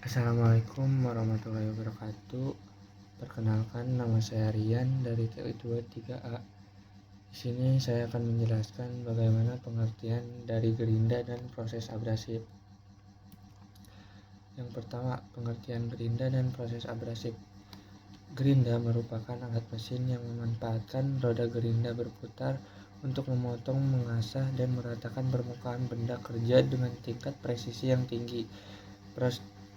Assalamualaikum warahmatullahi wabarakatuh. Perkenalkan, nama saya Rian dari TU23A. Di sini saya akan menjelaskan bagaimana pengertian dari gerinda dan proses abrasif. Yang pertama, pengertian gerinda dan proses abrasif. Gerinda merupakan alat mesin yang memanfaatkan roda gerinda berputar untuk memotong, mengasah, dan meratakan permukaan benda kerja dengan tingkat presisi yang tinggi.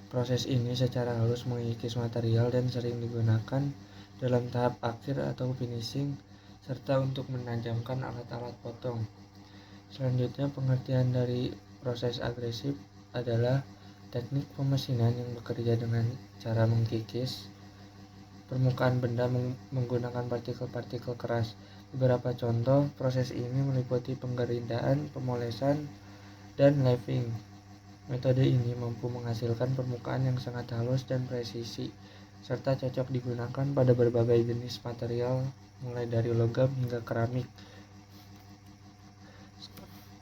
Proses ini secara halus mengikis material dan sering digunakan dalam tahap akhir atau finishing, serta untuk menajamkan alat-alat potong. Selanjutnya, pengertian dari proses agresif adalah teknik pemesinan yang bekerja dengan cara mengkikis permukaan benda menggunakan partikel-partikel keras. Beberapa contoh proses ini meliputi penggerindaan, pemolesan, dan laving. Metode ini mampu menghasilkan permukaan yang sangat halus dan presisi, serta cocok digunakan pada berbagai jenis material, mulai dari logam hingga keramik.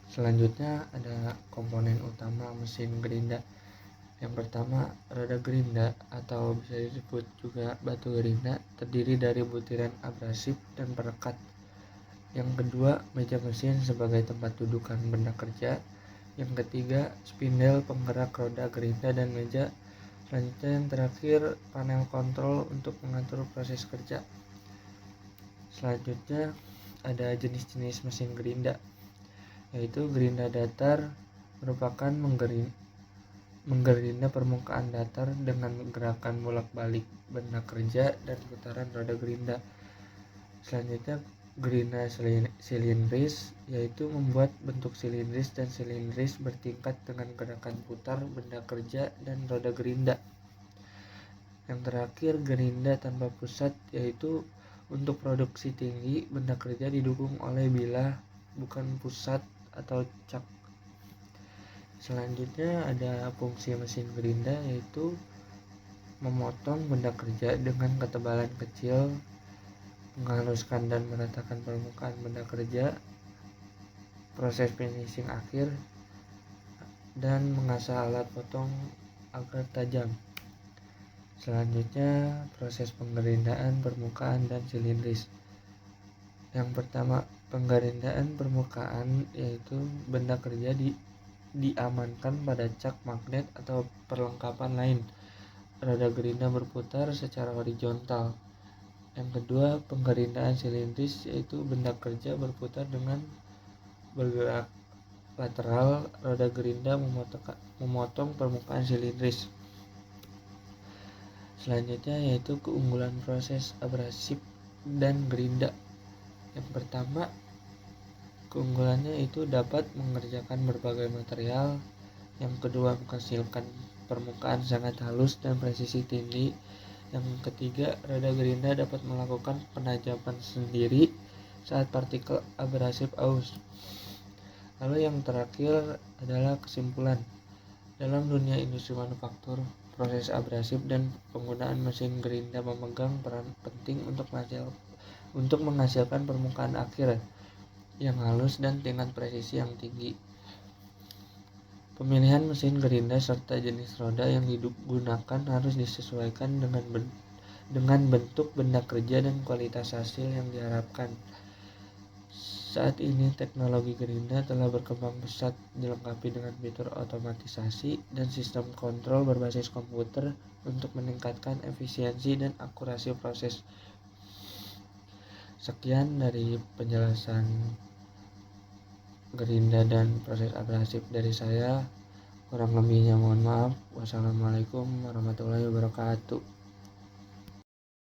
Selanjutnya ada komponen utama mesin gerinda. Yang pertama, roda gerinda atau bisa disebut juga batu gerinda terdiri dari butiran abrasif dan perekat. Yang kedua, meja mesin sebagai tempat dudukan benda kerja. Yang ketiga, spindel penggerak roda gerinda dan meja. Selanjutnya yang terakhir, panel kontrol untuk mengatur proses kerja. Selanjutnya ada jenis-jenis mesin gerinda, yaitu gerinda datar merupakan menggerinda permukaan datar dengan gerakan bolak-balik benda kerja dan putaran roda gerinda. Selanjutnya gerinda silindris, yaitu membuat bentuk silindris dan silindris bertingkat dengan gerakan putar benda kerja dan roda gerinda. Yang terakhir, gerinda tanpa pusat, yaitu untuk produksi tinggi benda kerja didukung oleh bilah bukan pusat atau cak. Selanjutnya ada fungsi mesin gerinda, yaitu memotong benda kerja dengan ketebalan kecil, menghaluskan dan meratakan permukaan benda kerja, proses finishing akhir, dan mengasah alat potong agar tajam. Selanjutnya proses penggerindaan permukaan dan silindris. Yang pertama, penggerindaan permukaan, yaitu benda kerja diamankan pada cak magnet atau perlengkapan lain. Roda gerinda berputar secara horizontal. Yang kedua, penggerindaan silindris, yaitu benda kerja berputar dengan bergerak lateral. Roda gerinda memotong permukaan silindris. Selanjutnya yaitu keunggulan proses abrasif dan gerinda. Yang pertama, keunggulannya itu dapat mengerjakan berbagai material. Yang kedua, menghasilkan permukaan sangat halus dan presisi tinggi. Yang ketiga, roda gerinda dapat melakukan penajaman sendiri saat partikel abrasif aus. Lalu yang terakhir adalah kesimpulan. Dalam dunia industri manufaktur, proses abrasif dan penggunaan mesin gerinda memegang peran penting untuk menghasilkan permukaan akhir yang halus dan tingkat presisi yang tinggi. Pemilihan mesin gerinda serta jenis roda yang digunakan harus disesuaikan dengan bentuk benda kerja dan kualitas hasil yang diharapkan. Saat ini teknologi gerinda telah berkembang pesat, dilengkapi dengan fitur otomatisasi dan sistem kontrol berbasis komputer untuk meningkatkan efisiensi dan akurasi proses. Sekian dari penjelasan gerinda dan proses abrasif dari saya. Kurang lebihnya mohon maaf. Wassalamualaikum warahmatullahi wabarakatuh.